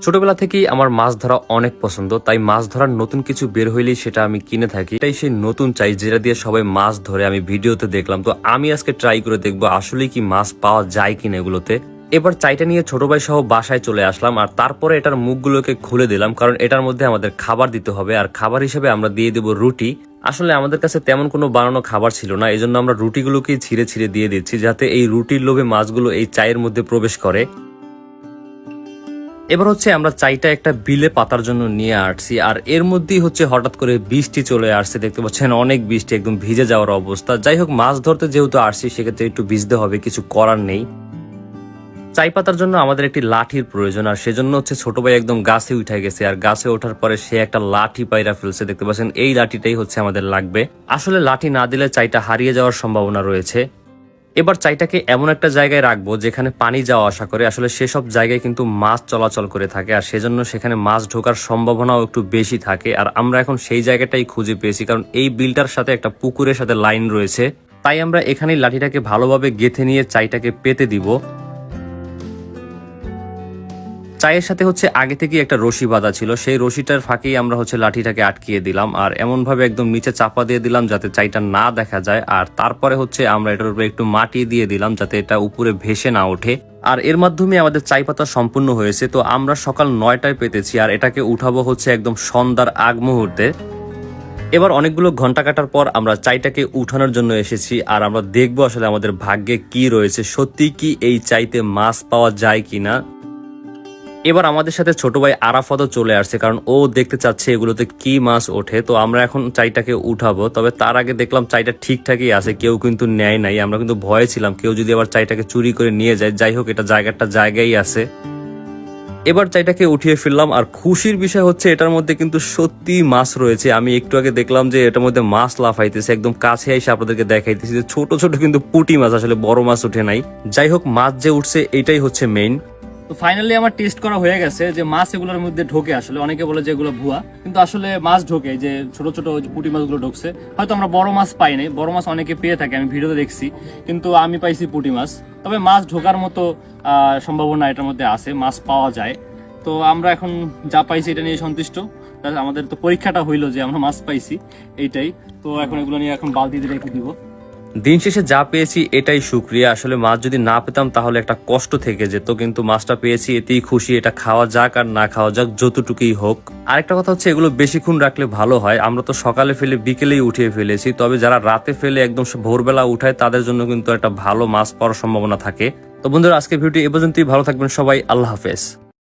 ছোটবেলা থেকেই আমার মাছ ধরা অনেক পছন্দ, তাই মাছ ধরার নতুন কিছু বের হইলেই সেটা আমি কিনে থাকি। এটাই সেই নতুন চাই যেটা দিয়ে সবাই মাছ ধরে, আমি ভিডিওতে দেখলাম। তো আমি আজকে ট্রাই করে দেখবো আসলে কি মাছ পাওয়া যায় কিনা এগুলোতে। এবার চাইটা নিয়ে ছোট ভাই সহ বাসায় চলে আসলাম, আর তারপরে এটার মুখগুলোকে খুলে দিলাম, কারণ এটার মধ্যে আমাদের খাবার দিতে হবে। আর খাবার হিসেবে আমরা দিয়ে দেবো রুটি। আসলে আমাদের কাছে তেমন কোনো বানানো খাবার ছিল না, এজন্য আমরা রুটিগুলোকেই ছিঁড়ে ছিঁড়ে দিয়ে দিচ্ছি, যাতে এই রুটির লোভে মাছগুলো এই চায়ের মধ্যে প্রবেশ করে। এবার হচ্ছে আমরা চাইটা একটা বিলে পাতার জন্য নিয়ে আসছি, আর এর মধ্যেই হচ্ছে হঠাৎ করে বৃষ্টি চলে আসছে। দেখতে পাচ্ছেন অনেক বৃষ্টি, একদম ভিজে যাওয়ার অবস্থা। যাই হোক, মাছ ধরতে যেহেতু আসছি সেক্ষেত্রে একটু ভিজতে হবে, কিছু করার নেই। চাই পাতার জন্য আমাদের একটি লাঠির প্রয়োজন, আর সেজন্য হচ্ছে ছোট ভাই একদম গাছে উঠে গেছে, আর গাছে ওঠার পরে সে একটা লাঠি পায়রা ফেলছে। দেখতে পাচ্ছেন এই লাঠিটাই হচ্ছে আমাদের লাগবে। আসলে লাঠি না দিলে চাইটা হারিয়ে যাওয়ার সম্ভাবনা রয়েছে। এবার চাইটাকে এমন একটা জায়গায় রাখবো যেখানে পানি যাওয়া আসা করে। আসলে সেসব জায়গায় কিন্তু মাছ চলাচল করে থাকে, আর সেজন্য সেখানে মাছ ঢোকার সম্ভাবনাও একটু বেশি থাকে। আর আমরা এখন সেই জায়গাটাই খুঁজে পেয়েছি, কারণ এই বিলটার সাথে একটা পুকুরের সাথে লাইন রয়েছে। তাই আমরা এখানেই লাঠিটাকে ভালোভাবে গেঁথে নিয়ে চাইটাকে পেতে দিব। চায়ের সাথে হচ্ছে আগে থেকেই একটা রশি বাঁধা ছিল, সেই রশিটার ফাঁকেই আমরা হচ্ছে লাঠিটাকে আটকিয়ে দিলাম, আর এমন ভাবে একদম নিচে চাপা দিয়ে দিলাম যাতে চাইটা না দেখা যায়। আর তারপরে হচ্ছে আমরা এটার উপরে একটু মাটি দিয়ে দিলাম যাতে এটা উপরে ভেসে না ওঠে। আর এর মাধ্যমে আমাদের চাই পাতা সম্পূর্ণ হয়েছে। তো আমরা সকাল 9টায় পেতেছি, আর এটাকে উঠাবো হচ্ছে একদম সন্ধ্যার আগ মুহূর্তে। এবার অনেকগুলো ঘন্টা কাটার পর আমরা চাইটাকে উঠানোর জন্য এসেছি, আর আমরা দেখবো আসলে আমাদের ভাগ্যে কি রয়েছে, সত্যি কি এই চাইতে মাছ পাওয়া যায় কিনা। এবার আমাদের সাথে ছোট ভাই আরাফাতও চলে আসছে, কারণ ও দেখতে চাচ্ছে এগুলোতে কি মাছ ওঠে। তো আমরা এখন চাইটাকে উঠাবো, তবে তার আগে দেখলাম চাইটা ঠিকঠাকই আছে, কেউ কিন্তু নেয় নাই। আমরা কিন্তু ভয়ে ছিলাম কেউ যদি আবার চাইটাকে চুরি করে নিয়ে যায়। যাই হোক, এটা জায়গায় আছে। এবার চাইটাকে উঠিয়ে ফেললাম, আর খুশির বিষয় হচ্ছে এটার মধ্যে কিন্তু সত্যি মাছ রয়েছে। আমি একটু আগে দেখলাম যে এটার মধ্যে মাছ লাফাইতেছে, একদম কাছে এসে আপনাদেরকে দেখাইতেছি যে ছোট ছোট কিন্তু পুঁটি মাছ, আসলে বড় মাছ উঠে নাই। যাই হোক, মাছ যে উঠছে এটাই হচ্ছে মেইন। তো ফাইনালি আমার টেস্ট করা হয়ে গেছে যে মাছ এগুলোর মধ্যে ঢোকে। আসলে অনেকে বলে যে এগুলো ভুয়া, কিন্তু আসলে মাছ ঢোকে, যে ছোট ছোট পুঁটি মাছগুলো ঢুকছে। হয়তো আমরা বড় মাছ পাই নাই, বড় মাছ অনেকে পেয়ে থাকে, আমি ভিডিওতে দেখছি, কিন্তু আমি পাইছি পুঁটি মাছ। তবে মাছ ঢোকার মতো সম্ভাবনা এটার মধ্যে আছে, মাছ পাওয়া যায়। তো আমরা এখন যা পাইছি এটা নিয়ে সন্তুষ্ট। আমাদের তো পরীক্ষাটা হইলো যে আমরা মাছ পাইছি, এইটাই। তো এখন এগুলো নিয়ে এখন বালতিতে রেখে দিব। দিন শেষে যা পেয়েছি এটাই শুকরিয়া। আসলে মাছ যদি না পেতাম তাহলে একটা কষ্ট থেকে যেত, কিন্তু মাছটা পেয়েছি এতেই খুশি। এটা খাওয়া যাক আর না খাওয়া যাক, যতটুকুই হোক। আরেকটা কথা হচ্ছে এগুলো বেশিক্ষণ রাখলে ভালো হয়। আমরা তো সকালে ফেলে বিকেলেই উঠিয়ে ফেলেছি, তবে যারা রাতে ফেলে একদম ভোরবেলা উঠায় তাদের জন্য কিন্তু একটা ভালো মাছ পাওয়ার সম্ভাবনা থাকে। তো বন্ধুরা, আজকে ভিডিওটি এ পর্যন্তই। ভালো থাকবেন সবাই, আল্লাহ হাফেজ।